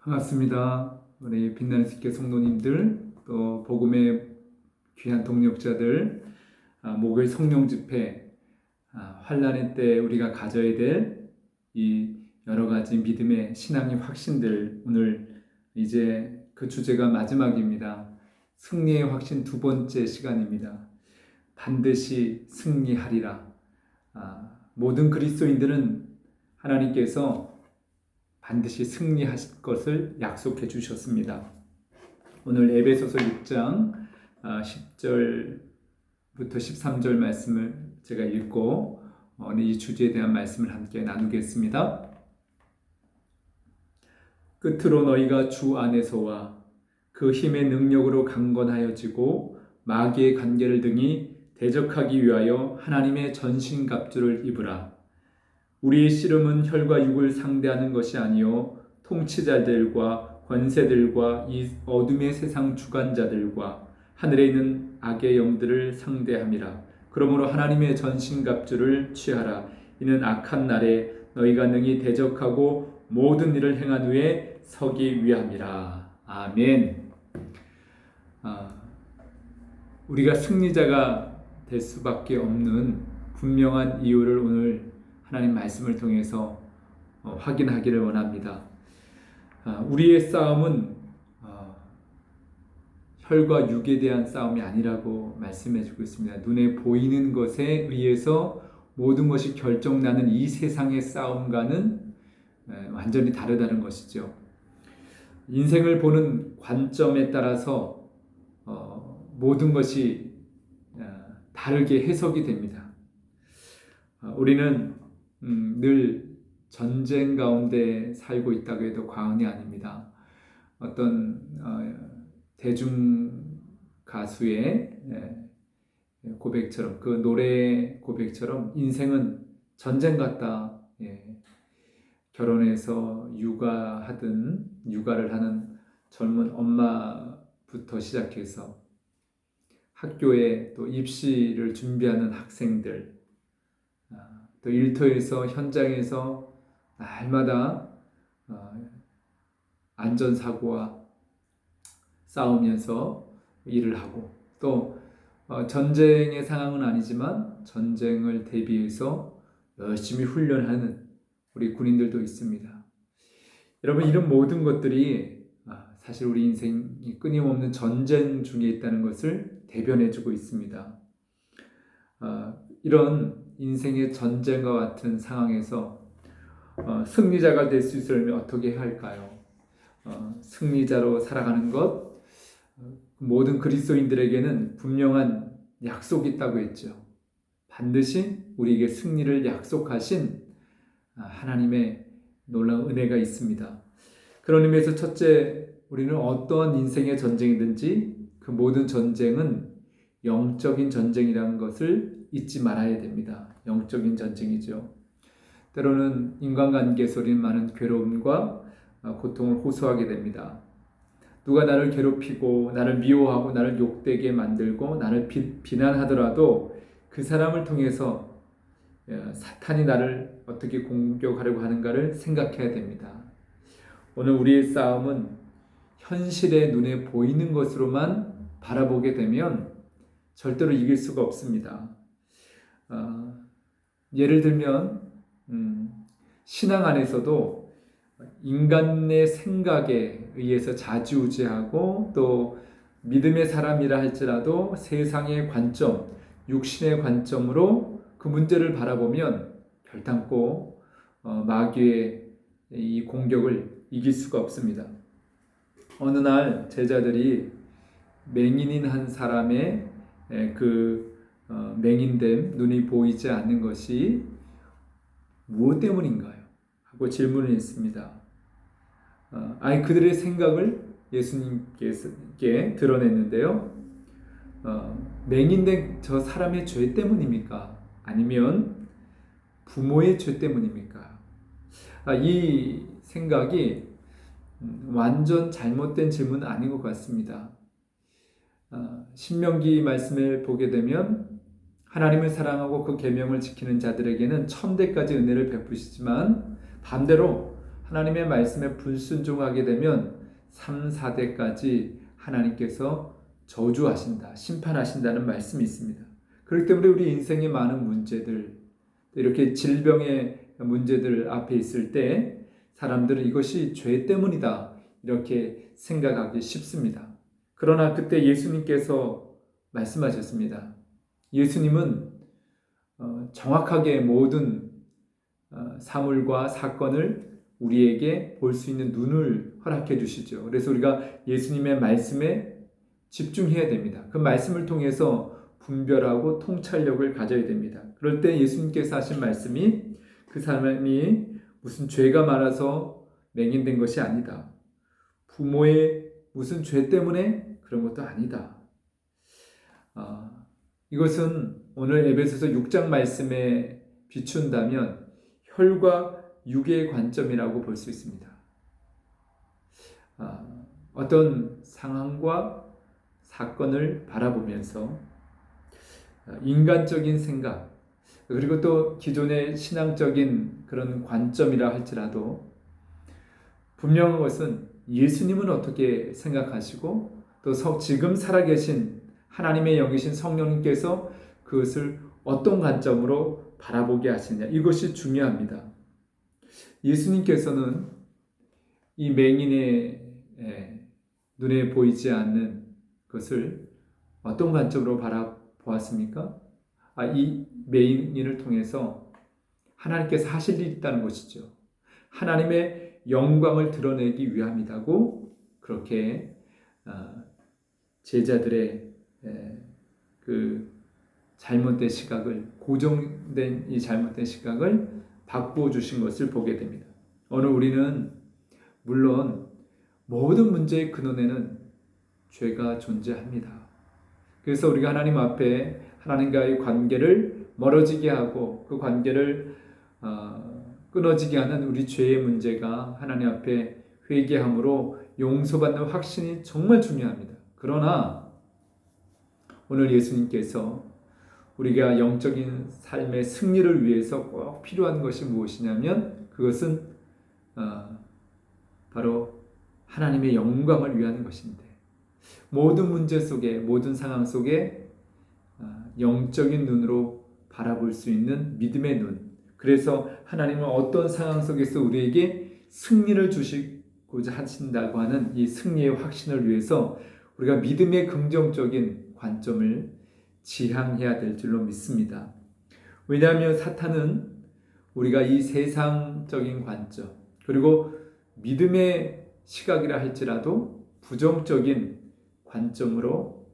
반갑습니다. 우리 빛나는 습계 성도님들, 또 복음의 귀한 동력자들, 목요일 성령 집회, 환란의 때 우리가 가져야 될 이 여러 가지 믿음의 신앙의 확신들, 오늘 이제 그 주제가 마지막입니다. 승리의 확신 두 번째 시간입니다. 반드시 승리하리라. 모든 그리스도인들은 하나님께서 반드시 승리하실 것을 약속해 주셨습니다. 오늘 에베소서 6장 10절부터 13절 말씀을 제가 읽고 오늘 이 주제에 대한 말씀을 함께 나누겠습니다. 끝으로 너희가 주 안에서와 그 힘의 능력으로 강건하여지고 마귀의 관계를 등이 대적하기 위하여 하나님의 전신갑주를 입으라. 우리의 씨름은 혈과 육을 상대하는 것이 아니요 통치자들과 권세들과 이 어둠의 세상 주관자들과 하늘에 있는 악의 영들을 상대함이라. 그러므로 하나님의 전신갑주를 취하라. 이는 악한 날에 너희가 능히 대적하고 모든 일을 행한 후에 서기 위함이라. 아멘. 우리가 승리자가 될 수밖에 없는 분명한 이유를 오늘 하나님 말씀을 통해서 확인하기를 원합니다. 우리의 싸움은 혈과 육에 대한 싸움이 아니라고 말씀해주고 있습니다. 눈에 보이는 것에 의해서 모든 것이 결정나는 이 세상의 싸움과는 완전히 다르다는 것이죠. 인생을 보는 관점에 따라서 모든 것이 다르게 해석이 됩니다. 우리는 늘 전쟁 가운데 살고 있다고 해도 과언이 아닙니다. 어떤 대중 가수의 고백처럼, 그 노래 고백처럼 인생은 전쟁 같다. 결혼해서 육아를 하는 젊은 엄마부터 시작해서 학교에 또 입시를 준비하는 학생들, 또 일터에서 현장에서 날마다 안전사고와 싸우면서 일을 하고, 또 전쟁의 상황은 아니지만 전쟁을 대비해서 열심히 훈련하는 우리 군인들도 있습니다. 여러분, 이런 모든 것들이 사실 우리 인생이 끊임없는 전쟁 중에 있다는 것을 대변해주고 있습니다. 이런 인생의 전쟁과 같은 상황에서 승리자가 될 수 있으려면 어떻게 해야 할까요? 승리자로 살아가는 것, 모든 그리스도인들에게는 분명한 약속이 있다고 했죠. 반드시 우리에게 승리를 약속하신 하나님의 놀라운 은혜가 있습니다. 그런 의미에서 첫째, 우리는 어떠한 인생의 전쟁이든지 그 모든 전쟁은 영적인 전쟁이라는 것을 잊지 말아야 됩니다. 영적인 전쟁이죠. 때로는 인간관계 속에는 많은 괴로움과 고통을 호소하게 됩니다. 누가 나를 괴롭히고 나를 미워하고 나를 욕되게 만들고 나를 비난하더라도 그 사람을 통해서 사탄이 나를 어떻게 공격하려고 하는가를 생각해야 됩니다. 오늘 우리의 싸움은 현실의 눈에 보이는 것으로만 바라보게 되면 절대로 이길 수가 없습니다. 예를 들면 신앙 안에서도 인간의 생각에 의해서 좌지우지하고 또 믿음의 사람이라 할지라도 세상의 관점, 육신의 관점으로 그 문제를 바라보면 결단코 마귀의 이 공격을 이길 수가 없습니다. 어느 날 제자들이 맹인인 한 사람의 맹인됨, 눈이 보이지 않는 것이 무엇 때문인가요? 하고 질문을 했습니다. 그들의 생각을 예수님께 드러냈는데요. 맹인된 저 사람의 죄 때문입니까? 아니면 부모의 죄 때문입니까? 이 생각이 완전 잘못된 질문은 아닌 것 같습니다. 신명기 말씀을 보게 되면 하나님을 사랑하고 그 계명을 지키는 자들에게는 천대까지 은혜를 베푸시지만 반대로 하나님의 말씀에 불순종하게 되면 3, 4대까지 하나님께서 저주하신다, 심판하신다는 말씀이 있습니다. 그렇기 때문에 우리 인생의 많은 문제들, 이렇게 질병의 문제들 앞에 있을 때 사람들은 이것이 죄 때문이다 이렇게 생각하기 쉽습니다. 그러나 그때 예수님께서 말씀하셨습니다. 예수님은 정확하게 모든 사물과 사건을 우리에게 볼 수 있는 눈을 허락해 주시죠. 그래서 우리가 예수님의 말씀에 집중해야 됩니다. 그 말씀을 통해서 분별하고 통찰력을 가져야 됩니다. 그럴 때 예수님께서 하신 말씀이 그 사람이 무슨 죄가 많아서 맹인된 것이 아니다. 부모의 무슨 죄 때문에 그런 것도 아니다. 이것은 오늘 에베소서 6장 말씀에 비춘다면 혈과 육의 관점이라고 볼 수 있습니다. 어떤 상황과 사건을 바라보면서 인간적인 생각, 그리고 또 기존의 신앙적인 그런 관점이라 할지라도 분명한 것은 예수님은 어떻게 생각하시고 또 지금 살아계신 하나님의 영이신 성령님께서 그것을 어떤 관점으로 바라보게 하시느냐, 이것이 중요합니다. 예수님께서는 이 맹인의 눈에 보이지 않는 것을 어떤 관점으로 바라보았습니까? 이 맹인을 통해서 하나님께서 하실 일이 있다는 것이죠. 하나님의 영광을 드러내기 위함이라고 그렇게 제자들의 그 잘못된 시각을, 고정된 이 잘못된 시각을 바꾸어 주신 것을 보게 됩니다. 오늘 우리는 물론 모든 문제의 근원에는 죄가 존재합니다. 그래서 우리가 하나님 앞에 하나님과의 관계를 멀어지게 하고 그 관계를 끊어지게 하는 우리 죄의 문제가 하나님 앞에 회개함으로 용서받는 확신이 정말 중요합니다. 그러나 오늘 예수님께서 우리가 영적인 삶의 승리를 위해서 꼭 필요한 것이 무엇이냐면 그것은 바로 하나님의 영광을 위한 것인데, 모든 문제 속에, 모든 상황 속에 영적인 눈으로 바라볼 수 있는 믿음의 눈, 그래서 하나님은 어떤 상황 속에서 우리에게 승리를 주시고자 하신다고 하는 이 승리의 확신을 위해서 우리가 믿음의 긍정적인 관점을 지향해야 될 줄로 믿습니다. 왜냐하면 사탄은 우리가 이 세상적인 관점, 그리고 믿음의 시각이라 할지라도 부정적인 관점으로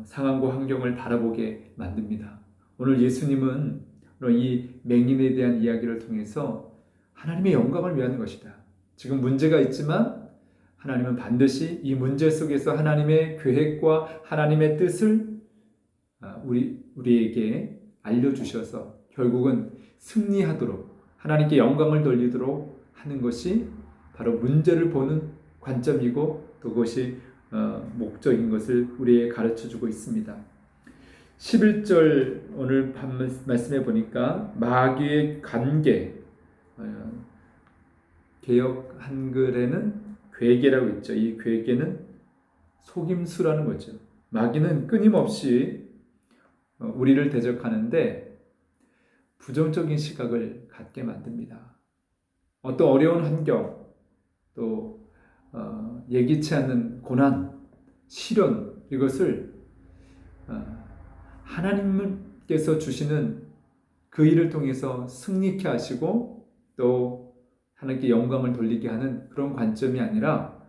상황과 환경을 바라보게 만듭니다. 오늘 예수님은 이 맹인에 대한 이야기를 통해서 하나님의 영광을 위한 것이다. 지금 문제가 있지만 하나님은 반드시 이 문제 속에서 하나님의 계획과 하나님의 뜻을 우리에게 알려주셔서 결국은 승리하도록, 하나님께 영광을 돌리도록 하는 것이 바로 문제를 보는 관점이고 또 그것이 목적인 것을 우리에게 가르쳐주고 있습니다. 11절 오늘 말씀해 보니까 마귀의 관계, 개역 한글에는 괴계라고 있죠. 이 괴계는 속임수라는 거죠. 마귀는 끊임없이 우리를 대적하는데 부정적인 시각을 갖게 만듭니다. 어떤 어려운 환경, 또 예기치 않는 고난, 시련, 이것을 하나님께서 주시는 그 일을 통해서 승리케 하시고 또 하나님께 영광을 돌리게 하는 그런 관점이 아니라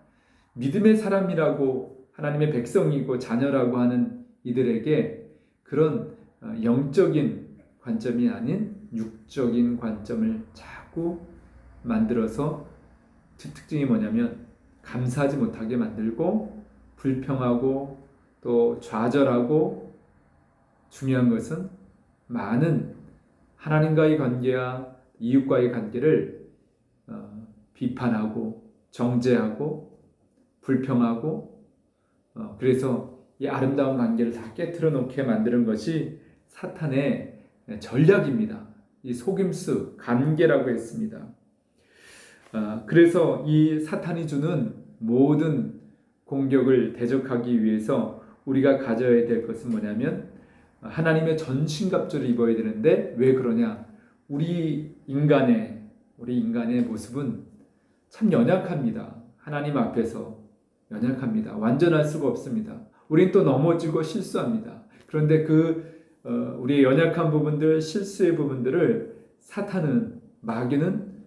믿음의 사람이라고, 하나님의 백성이고 자녀라고 하는 이들에게 그런 영적인 관점이 아닌 육적인 관점을 자꾸 만들어서 특징이 뭐냐면 감사하지 못하게 만들고 불평하고 또 좌절하고, 중요한 것은 많은 하나님과의 관계와 이웃과의 관계를 비판하고 정죄하고 불평하고, 그래서 이 아름다운 관계를 다 깨트려 놓게 만드는 것이 사탄의 전략입니다. 이 속임수, 관계라고 했습니다. 그래서 이 사탄이 주는 모든 공격을 대적하기 위해서 우리가 가져야 될 것은 뭐냐면 하나님의 전신갑주를 입어야 되는데 왜 그러냐? 우리 인간의 모습은 참 연약합니다. 하나님 앞에서 연약합니다. 완전할 수가 없습니다. 우린 또 넘어지고 실수합니다. 그런데 우리의 연약한 부분들, 실수의 부분들을 사탄은, 마귀는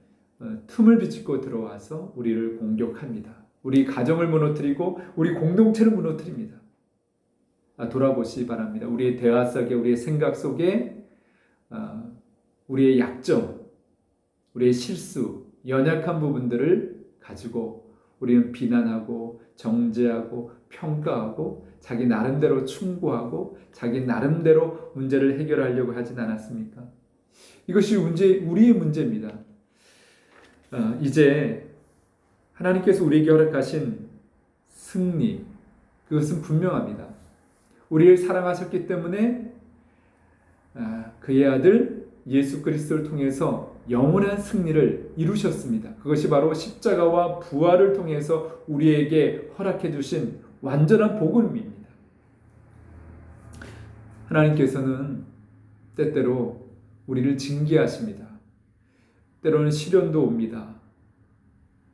틈을 비집고 들어와서 우리를 공격합니다. 우리 가정을 무너뜨리고 우리 공동체를 무너뜨립니다. 돌아보시기 바랍니다. 우리의 대화 속에, 우리의 생각 속에 우리의 약점, 우리의 실수, 연약한 부분들을 가지고 우리는 비난하고 정죄하고 평가하고 자기 나름대로 충고하고 자기 나름대로 문제를 해결하려고 하진 않았습니까? 이것이 우리의 문제입니다. 이제 하나님께서 우리에게 허락하신 승리, 그것은 분명합니다. 우리를 사랑하셨기 때문에 그의 아들 예수 그리스도를 통해서 영원한 승리를 이루셨습니다. 그것이 바로 십자가와 부활을 통해서 우리에게 허락해 주신 완전한 복음입니다. 하나님께서는 때때로 우리를 징계하십니다. 때로는 시련도 옵니다.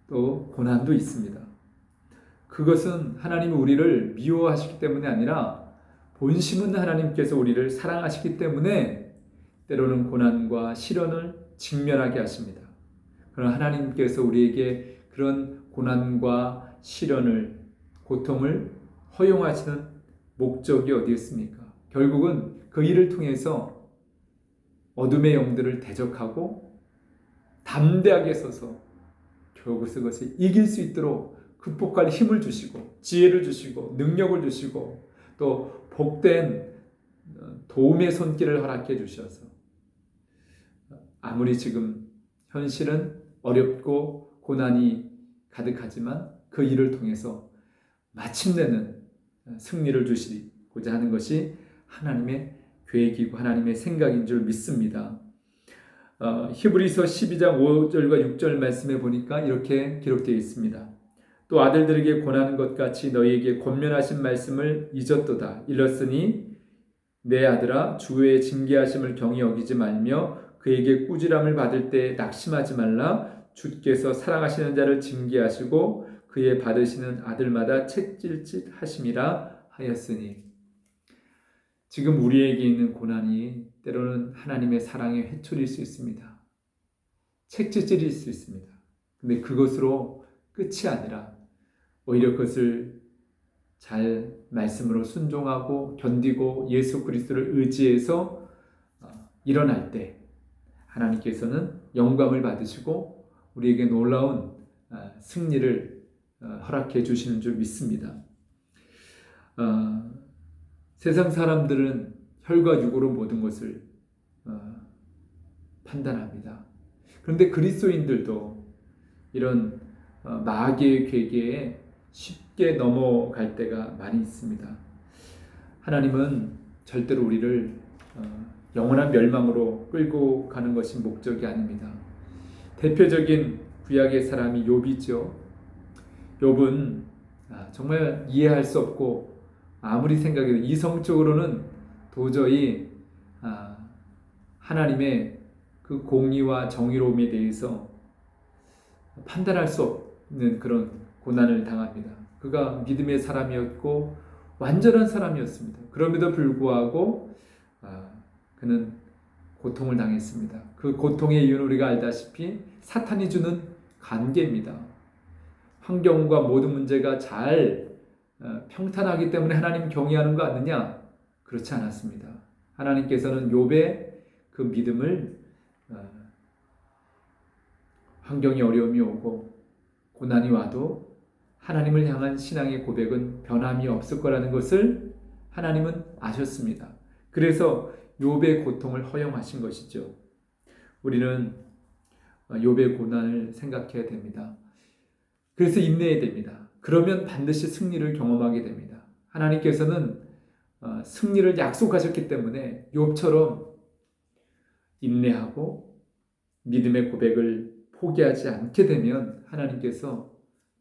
또 고난도 있습니다. 그것은 하나님이 우리를 미워하시기 때문이 아니라 본심은 하나님께서 우리를 사랑하시기 때문에 때로는 고난과 시련을 직면하게 하십니다. 그러나 하나님께서 우리에게 그런 고난과 시련을, 고통을 허용하시는 목적이 어디 있습니까? 결국은 그 일을 통해서 어둠의 영들을 대적하고 담대하게 서서 결국 그것을 이길 수 있도록 극복할 힘을 주시고 지혜를 주시고 능력을 주시고 또 복된 도움의 손길을 허락해 주셔서 아무리 지금 현실은 어렵고 고난이 가득하지만 그 일을 통해서 마침내는 승리를 주시고자 하는 것이 하나님의 계획이고 하나님의 생각인 줄 믿습니다. 히브리서 12장 5절과 6절 말씀에 보니까 이렇게 기록되어 있습니다. 또 아들들에게 권하는 것 같이 너희에게 권면하신 말씀을 잊었도다. 일렀으니 내 아들아 주의 징계하심을 경히 여기지 말며 그에게 꾸지람을 받을 때 낙심하지 말라. 주께서 사랑하시는 자를 징계하시고 그의 받으시는 아들마다 책질질 하심이라 하였으니. 지금 우리에게 있는 고난이 때로는 하나님의 사랑의 회초리일 수 있습니다. 책질질일 수 있습니다. 근데 그것으로 끝이 아니라 오히려 그것을 잘 말씀으로 순종하고 견디고 예수 그리스도를 의지해서 일어날 때 하나님께서는 영광을 받으시고 우리에게 놀라운 승리를 허락해 주시는 줄 믿습니다. 세상 사람들은 혈과 육으로 모든 것을 판단합니다. 그런데 그리스도인들도 이런 마귀의 괴계에 쉽게 넘어갈 때가 많이 있습니다. 하나님은 절대로 우리를 영원한 멸망으로 끌고 가는 것이 목적이 아닙니다. 대표적인 구약의 사람이 욥이죠. 욥은 정말 이해할 수 없고 아무리 생각해도 이성적으로는 도저히 하나님의 그 공의와 정의로움에 대해서 판단할 수 없는 그런 고난을 당합니다. 그가 믿음의 사람이었고 완전한 사람이었습니다. 그럼에도 불구하고 그는 고통을 당했습니다. 그 고통의 이유는 우리가 알다시피 사탄이 주는 관계입니다. 환경과 모든 문제가 잘 평탄하기 때문에 하나님 경외하는 거 아니냐? 그렇지 않았습니다. 하나님께서는 욥의 그 믿음을 환경이 어려움이 오고 고난이 와도 하나님을 향한 신앙의 고백은 변함이 없을 거라는 것을 하나님은 아셨습니다. 그래서 욥의 고통을 허용하신 것이죠. 우리는 욥의 고난을 생각해야 됩니다. 그래서 인내해야 됩니다. 그러면 반드시 승리를 경험하게 됩니다. 하나님께서는 승리를 약속하셨기 때문에 욥처럼 인내하고 믿음의 고백을 포기하지 않게 되면 하나님께서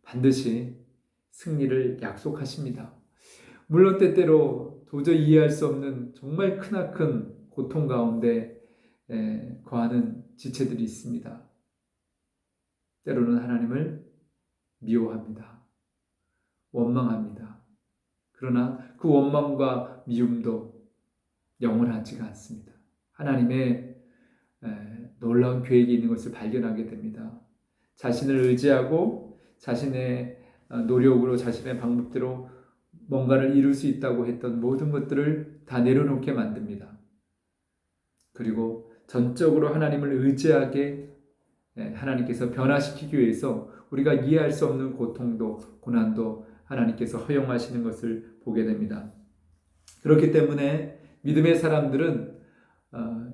반드시 승리를 약속하십니다. 물론 때때로 도저히 이해할 수 없는 정말 크나큰 고통 가운데 거하는 지체들이 있습니다. 때로는 하나님을 미워합니다. 원망합니다. 그러나 그 원망과 미움도 영원하지가 않습니다. 하나님의 놀라운 계획이 있는 것을 발견하게 됩니다. 자신을 의지하고 자신의 노력으로 자신의 방법대로 뭔가를 이룰 수 있다고 했던 모든 것들을 다 내려놓게 만듭니다. 그리고 전적으로 하나님을 의지하게 하나님께서 변화시키기 위해서 우리가 이해할 수 없는 고통도 고난도 하나님께서 허용하시는 것을 보게 됩니다. 그렇기 때문에 믿음의 사람들은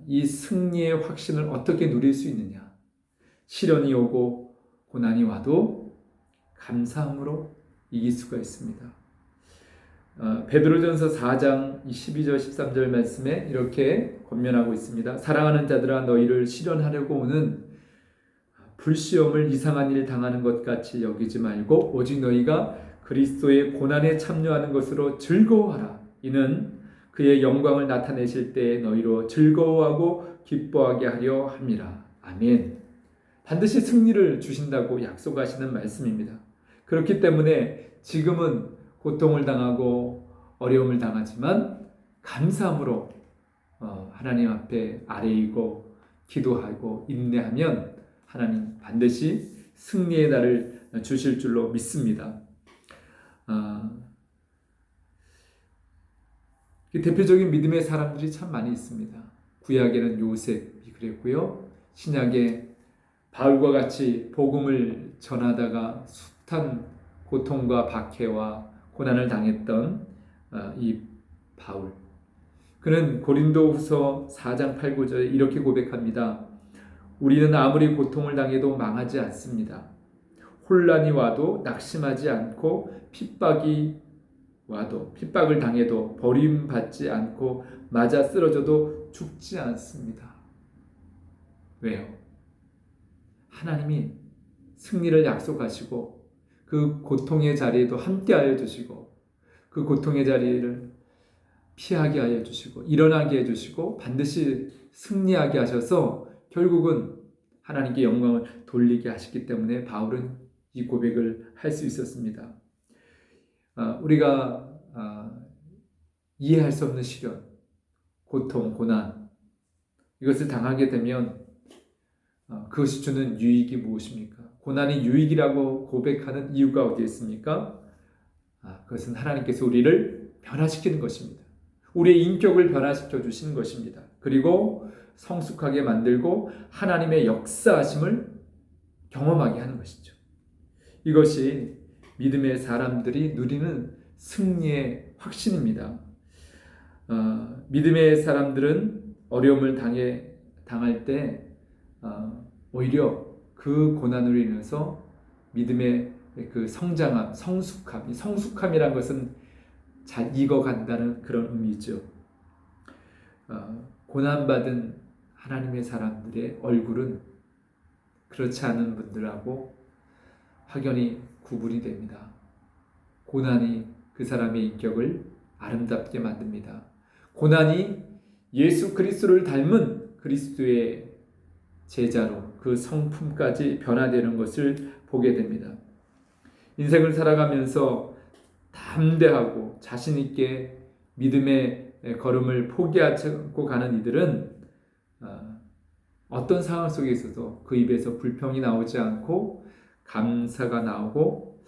이 승리의 확신을 어떻게 누릴 수 있느냐? 시련이 오고 고난이 와도 감사함으로 이길 수가 있습니다. 베드로전서 4장 12절 13절 말씀에 이렇게 권면하고 있습니다. 사랑하는 자들아 너희를 시련하려고 오는 불시험을 이상한 일 당하는 것 같이 여기지 말고 오직 너희가 그리스도의 고난에 참여하는 것으로 즐거워하라. 이는 그의 영광을 나타내실 때에 너희로 즐거워하고 기뻐하게 하려 함이라. 아멘. 반드시 승리를 주신다고 약속하시는 말씀입니다. 그렇기 때문에 지금은 고통을 당하고 어려움을 당하지만 감사함으로 하나님 앞에 아뢰이고 기도하고 인내하면 하나님 반드시 승리의 날을 주실 줄로 믿습니다. 대표적인 믿음의 사람들이 참 많이 있습니다. 구약에는 요셉이 그랬고요. 신약에 바울과 같이 복음을 전하다가 숱한 고통과 박해와 고난을 당했던 이 바울. 그는 고린도후서 4장 8, 9절에 이렇게 고백합니다. 우리는 아무리 고통을 당해도 망하지 않습니다. 혼란이 와도 낙심하지 않고 핍박을 당해도 버림받지 않고 맞아 쓰러져도 죽지 않습니다. 왜요? 하나님이 승리를 약속하시고 그 고통의 자리에도 함께하여 주시고 그 고통의 자리를 피하게 하여 주시고 일어나게 해주시고 반드시 승리하게 하셔서 결국은 하나님께 영광을 돌리게 하시기 때문에 바울은 이 고백을 할 수 있었습니다. 우리가 이해할 수 없는 시련, 고통, 고난 이것을 당하게 되면 그것이 주는 유익이 무엇입니까? 고난이 유익이라고 고백하는 이유가 어디에 있습니까? 그것은 하나님께서 우리를 변화시키는 것입니다. 우리의 인격을 변화시켜 주시는 것입니다. 그리고 성숙하게 만들고 하나님의 역사하심을 경험하게 하는 것이죠. 이것이 믿음의 사람들이 누리는 승리의 확신입니다. 믿음의 사람들은 어려움을 당할 때 오히려 그 고난으로 인해서 믿음의 그 성장함, 성숙함, 이 성숙함이란 것은 잘 익어간다는 그런 의미죠. 고난받은 하나님의 사람들의 얼굴은 그렇지 않은 분들하고 확연히 구분이 됩니다. 고난이 그 사람의 인격을 아름답게 만듭니다. 고난이 예수 그리스도를 닮은 그리스도의 제자로 그 성품까지 변화되는 것을 보게 됩니다. 인생을 살아가면서 담대하고 자신 있게 믿음의 걸음을 포기하지 않고 가는 이들은 어떤 상황 속에 있어도 그 입에서 불평이 나오지 않고 감사가 나오고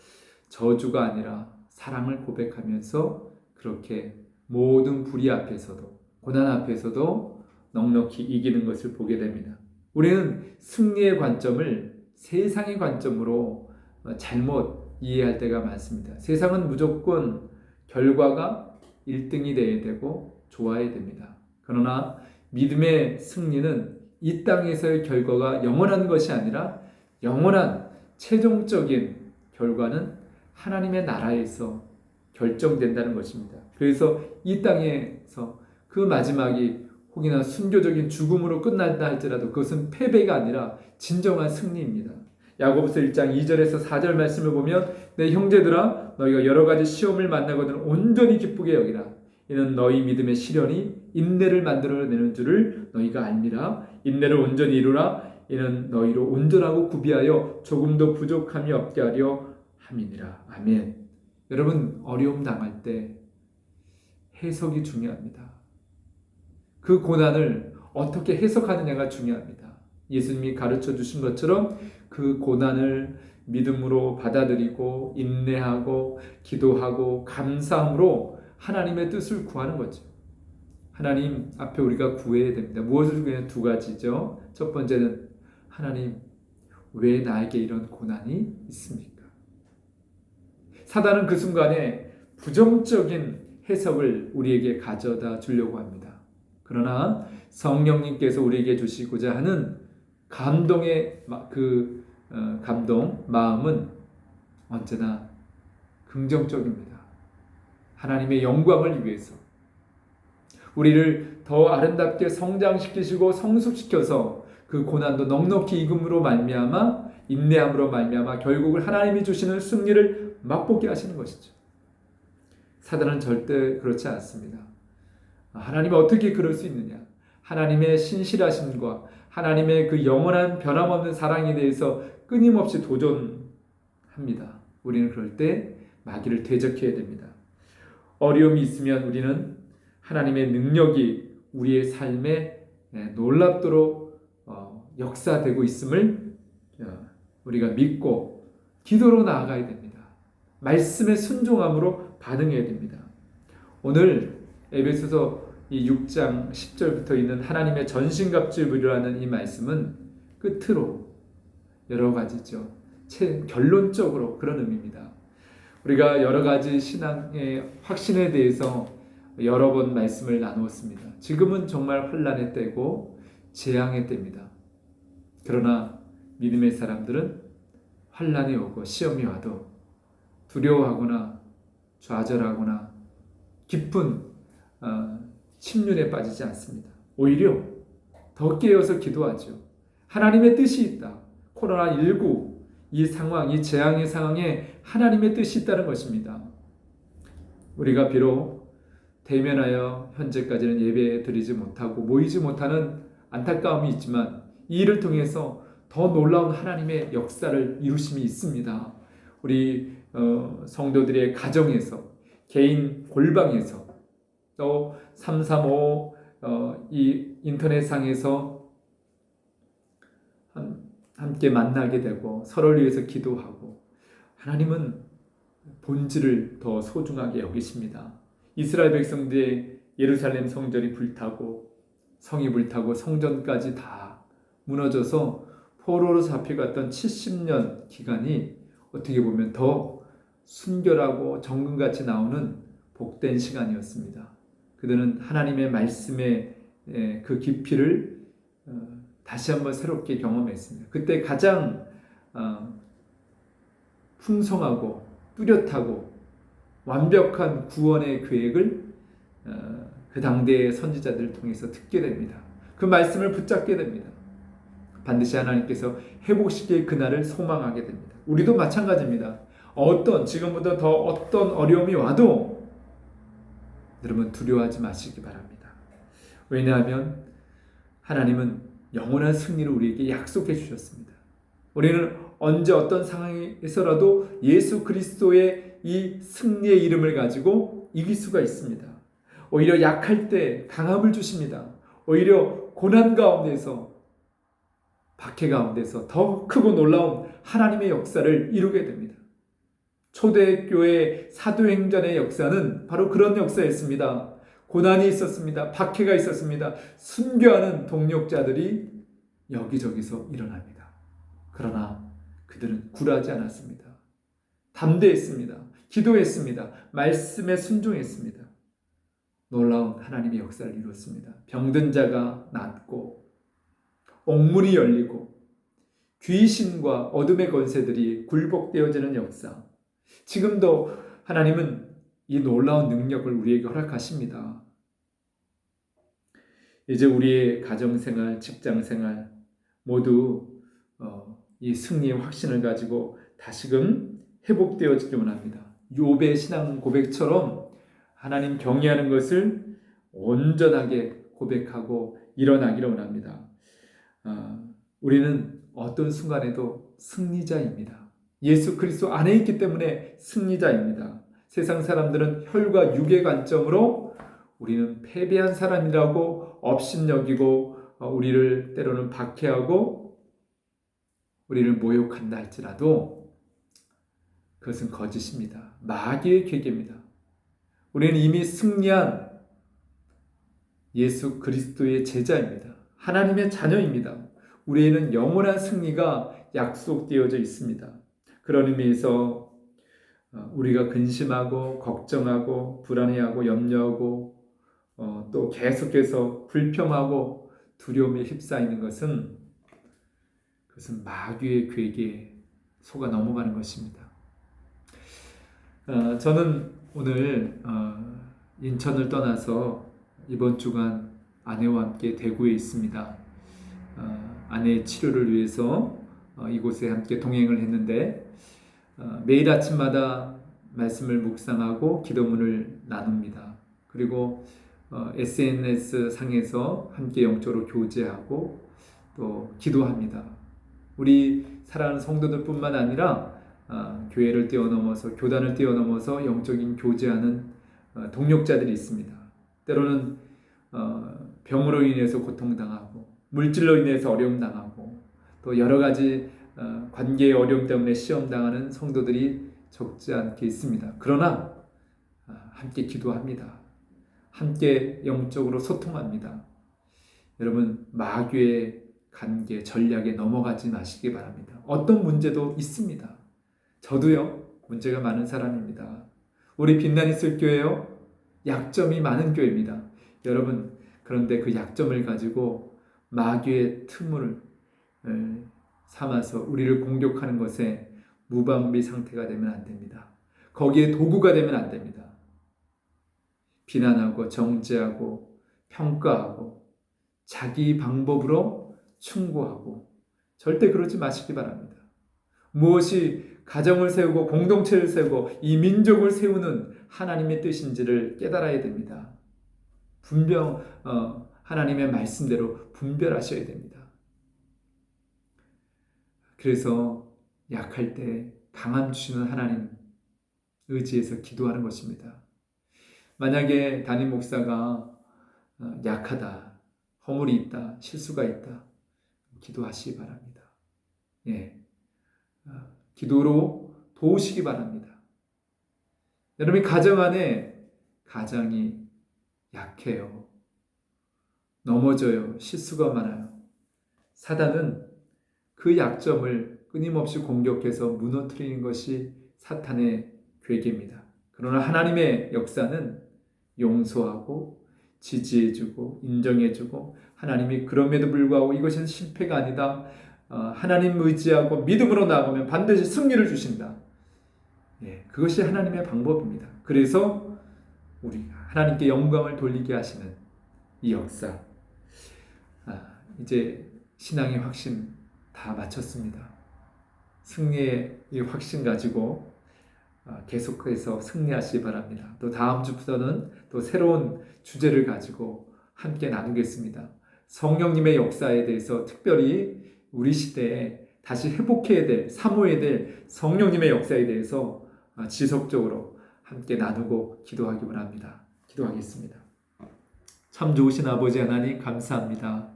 저주가 아니라 사랑을 고백하면서 그렇게 모든 불의 앞에서도 고난 앞에서도 넉넉히 이기는 것을 보게 됩니다. 우리는 승리의 관점을 세상의 관점으로 잘못 이해할 때가 많습니다. 세상은 무조건 결과가 1등이 돼야 되고 좋아야 됩니다. 그러나 믿음의 승리는 이 땅에서의 결과가 영원한 것이 아니라 영원한 최종적인 결과는 하나님의 나라에서 결정된다는 것입니다. 그래서 이 땅에서 그 마지막이 혹이나 순교적인 죽음으로 끝난다 할지라도 그것은 패배가 아니라 진정한 승리입니다. 야고보서 1장 2절에서 4절 말씀을 보면 내 형제들아 너희가 여러 가지 시험을 만나거든 온전히 기쁘게 여기라. 이는 너희 믿음의 시련이 인내를 만들어내는 줄을 너희가 알미라. 인내를 온전히 이루라. 이는 너희로 온전하고 구비하여 조금도 부족함이 없게 하려 함이니라. 아멘. 여러분, 어려움 당할 때 해석이 중요합니다. 그 고난을 어떻게 해석하느냐가 중요합니다. 예수님이 가르쳐 주신 것처럼 그 고난을 믿음으로 받아들이고 인내하고 기도하고 감사함으로 하나님의 뜻을 구하는 거죠. 하나님 앞에 우리가 구해야 됩니다. 무엇을 구해야? 두 가지죠. 첫 번째는 하나님, 왜 나에게 이런 고난이 있습니까? 사단은 그 순간에 부정적인 해석을 우리에게 가져다 주려고 합니다. 그러나 성령님께서 우리에게 주시고자 하는 감동의 감동, 마음은 언제나 긍정적입니다. 하나님의 영광을 위해서 우리를 더 아름답게 성장시키시고 성숙시켜서 그 고난도 넉넉히 익음으로 말미암아 인내함으로 말미암아 결국을 하나님이 주시는 승리를 맛보게 하시는 것이죠. 사단은 절대 그렇지 않습니다. 하나님이 어떻게 그럴 수 있느냐? 하나님의 신실하심과 하나님의 그 영원한 변함없는 사랑에 대해서 끊임없이 도전합니다. 우리는 그럴 때 마귀를 대적해야 됩니다. 어려움이 있으면 우리는 하나님의 능력이 우리의 삶에 놀랍도록 역사되고 있음을 우리가 믿고 기도로 나아가야 됩니다. 말씀의 순종함으로 반응해야 됩니다. 오늘 에베소서 이 6장 10절부터 있는 하나님의 전신갑주의라는 이 말씀은 끝으로 여러 가지죠. 결론적으로 그런 의미입니다. 우리가 여러 가지 신앙의 확신에 대해서 여러 번 말씀을 나누었습니다. 지금은 정말 혼란의 때고 재앙의 때입니다. 그러나 믿음의 사람들은 환난이 오고 시험이 와도 두려워하거나 좌절하거나 깊은 침륜에 빠지지 않습니다. 오히려 더 깨어서 기도하죠. 하나님의 뜻이 있다. 코로나19 이 상황, 이 재앙의 상황에 하나님의 뜻이 있다는 것입니다. 우리가 비록 대면하여 현재까지는 예배 드리지 못하고 모이지 못하는 안타까움이 있지만 이 일을 통해서 더 놀라운 하나님의 역사를 이루심이 있습니다. 우리 성도들의 가정에서, 개인 골방에서, 또 335 이 인터넷상에서 함께 만나게 되고 서로를 위해서 기도하고 하나님은 본질을 더 소중하게 여기십니다. 이스라엘 백성들의 예루살렘 성전이 불타고 성이 불타고 성전까지 다 무너져서 포로로 잡혀갔던 70년 기간이 어떻게 보면 더 순결하고 정금같이 나오는 복된 시간이었습니다. 그들은 하나님의 말씀의 그 깊이를 다시 한번 새롭게 경험했습니다. 그때 가장 풍성하고 뚜렷하고 완벽한 구원의 계획을 그 당대의 선지자들을 통해서 듣게 됩니다. 그 말씀을 붙잡게 됩니다. 반드시 하나님께서 회복시킬 그날을 소망하게 됩니다. 우리도 마찬가지입니다. 지금보다 더 어떤 어려움이 와도 여러분 두려워하지 마시기 바랍니다. 왜냐하면 하나님은 영원한 승리를 우리에게 약속해 주셨습니다. 우리는 언제 어떤 상황에서라도 예수 그리스도의 이 승리의 이름을 가지고 이길 수가 있습니다. 오히려 약할 때 강함을 주십니다. 오히려 고난 가운데서 박해 가운데서 더 크고 놀라운 하나님의 역사를 이루게 됩니다. 초대교회 사도행전의 역사는 바로 그런 역사였습니다. 고난이 있었습니다. 박해가 있었습니다. 순교하는 동력자들이 여기저기서 일어납니다. 그러나 그들은 굴하지 않았습니다. 담대했습니다. 기도했습니다. 말씀에 순종했습니다. 놀라운 하나님의 역사를 이루었습니다. 병든 자가 낫고 옥문이 열리고 귀신과 어둠의 권세들이 굴복되어지는 역사. 지금도 하나님은 이 놀라운 능력을 우리에게 허락하십니다. 이제 우리의 가정생활, 직장생활 모두 이 승리의 확신을 가지고 다시금 회복되어지기 원합니다. 욥의 신앙 고백처럼 하나님 경외하는 것을 온전하게 고백하고 일어나기를 원합니다. 우리는 어떤 순간에도 승리자입니다. 예수 그리스도 안에 있기 때문에 승리자입니다. 세상 사람들은 혈과 육의 관점으로 우리는 패배한 사람이라고 업신여기고 우리를 때로는 박해하고 우리를 모욕한다 할지라도 그것은 거짓입니다. 마귀의 계계입니다. 우리는 이미 승리한 예수 그리스도의 제자입니다. 하나님의 자녀입니다. 우리에는 영원한 승리가 약속되어져 있습니다. 그런 의미에서 우리가 근심하고 걱정하고 불안해하고 염려하고 또 계속해서 불평하고 두려움에 휩싸이는 것은 그것은 마귀의 괴계에 속아 넘어가는 것입니다. 저는 오늘 인천을 떠나서 이번 주간 아내와 함께 대구에 있습니다. 아내의 치료를 위해서 이곳에 함께 동행을 했는데 매일 아침마다 말씀을 묵상하고 기도문을 나눕니다. 그리고 SNS 상에서 함께 영적으로 교제하고 또 기도합니다. 우리 사랑하는 성도들뿐만 아니라 교회를 뛰어넘어서 교단을 뛰어넘어서 영적인 교제하는 동력자들이 있습니다. 때로는 병으로 인해서 고통당하고 물질로 인해서 어려움당하고 또 여러 가지 관계의 어려움 때문에 시험당하는 성도들이 적지 않게 있습니다. 그러나 함께 기도합니다. 함께 영적으로 소통합니다. 여러분, 마귀의 관계, 전략에 넘어가지 마시기 바랍니다. 어떤 문제도 있습니다. 저도요, 문제가 많은 사람입니다. 우리 빛나있을 교회요, 약점이 많은 교회입니다. 여러분, 그런데 그 약점을 가지고 마귀의 틈을 삼아서 우리를 공격하는 것에 무방비 상태가 되면 안 됩니다. 거기에 도구가 되면 안 됩니다. 비난하고 정죄하고 평가하고 자기 방법으로 충고하고 절대 그러지 마시기 바랍니다. 무엇이 가정을 세우고 공동체를 세우고 이 민족을 세우는 하나님의 뜻인지를 깨달아야 됩니다. 하나님의 말씀대로 분별하셔야 됩니다. 그래서 약할 때 강함 주시는 하나님 의지해서 기도하는 것입니다. 만약에 담임 목사가 약하다, 허물이 있다, 실수가 있다, 기도하시기 바랍니다. 기도로 도우시기 바랍니다. 여러분, 가정 안에 가장이 약해요. 넘어져요. 실수가 많아요. 사단은 그 약점을 끊임없이 공격해서 무너뜨리는 것이 사탄의 괴계입니다. 그러나 하나님의 역사는 용서하고 지지해주고 인정해주고 하나님이 그럼에도 불구하고 이것은 실패가 아니다. 하나님 의지하고 믿음으로 나아가면 반드시 승리를 주신다. 그것이 하나님의 방법입니다. 그래서 우리 하나님께 영광을 돌리게 하시는 이 역사. 이제 신앙의 확신 다 마쳤습니다. 승리의 이 확신 가지고 계속해서 승리하시기 바랍니다. 또 다음 주부터는 또 새로운 주제를 가지고 함께 나누겠습니다. 성령님의 역사에 대해서 특별히 우리 시대에 다시 회복해야 될, 사모해야 될 성령님의 역사에 대해서 지속적으로 함께 나누고 기도하기 원합니다. 기도하겠습니다. 참 좋으신 아버지 하나님 감사합니다.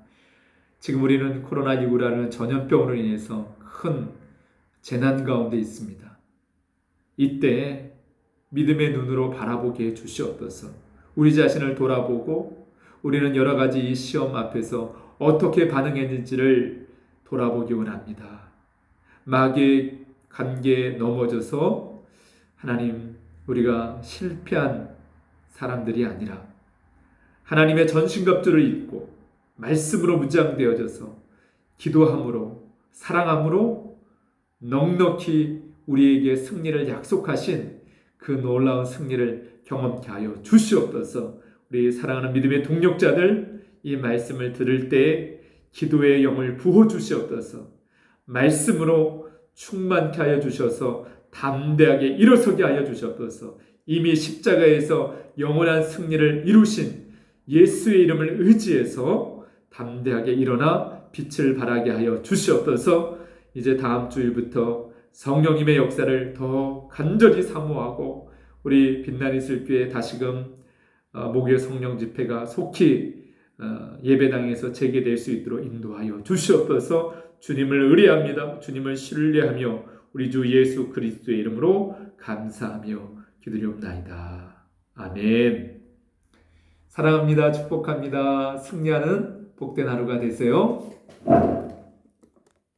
지금 우리는 코로나19라는 전염병으로 인해서 큰 재난 가운데 있습니다. 이때 믿음의 눈으로 바라보게 해주시옵소서. 우리 자신을 돌아보고 우리는 여러 가지 이 시험 앞에서 어떻게 반응했는지를 돌아보기 원합니다. 마귀의 관계에 넘어져서 하나님, 우리가 실패한 사람들이 아니라 하나님의 전신갑주를 입고 말씀으로 무장되어져서 기도함으로 사랑함으로 넉넉히 우리에게 승리를 약속하신 그 놀라운 승리를 경험케 하여 주시옵소서. 우리 사랑하는 믿음의 동력자들 이 말씀을 들을 때 기도의 영을 부어 주시옵소서. 말씀으로 충만케 하여 주셔서 담대하게 일어서게 하여 주시옵소서. 이미 십자가에서 영원한 승리를 이루신 예수의 이름을 의지해서 담대하게 일어나 빛을 발하게 하여 주시옵소서. 이제 다음 주일부터 성령님의 역사를 더 간절히 사모하고 우리 빛나리슬교회 다시금 목요일 성령 집회가 속히 예배당에서 재개될 수 있도록 인도하여 주시옵소서. 주님을 의뢰합니다. 주님을 신뢰하며 우리 주 예수 그리스도의 이름으로 감사하며 기도리옵나이다. 아멘. 사랑합니다. 축복합니다. 승리하는 복된 하루가 되세요.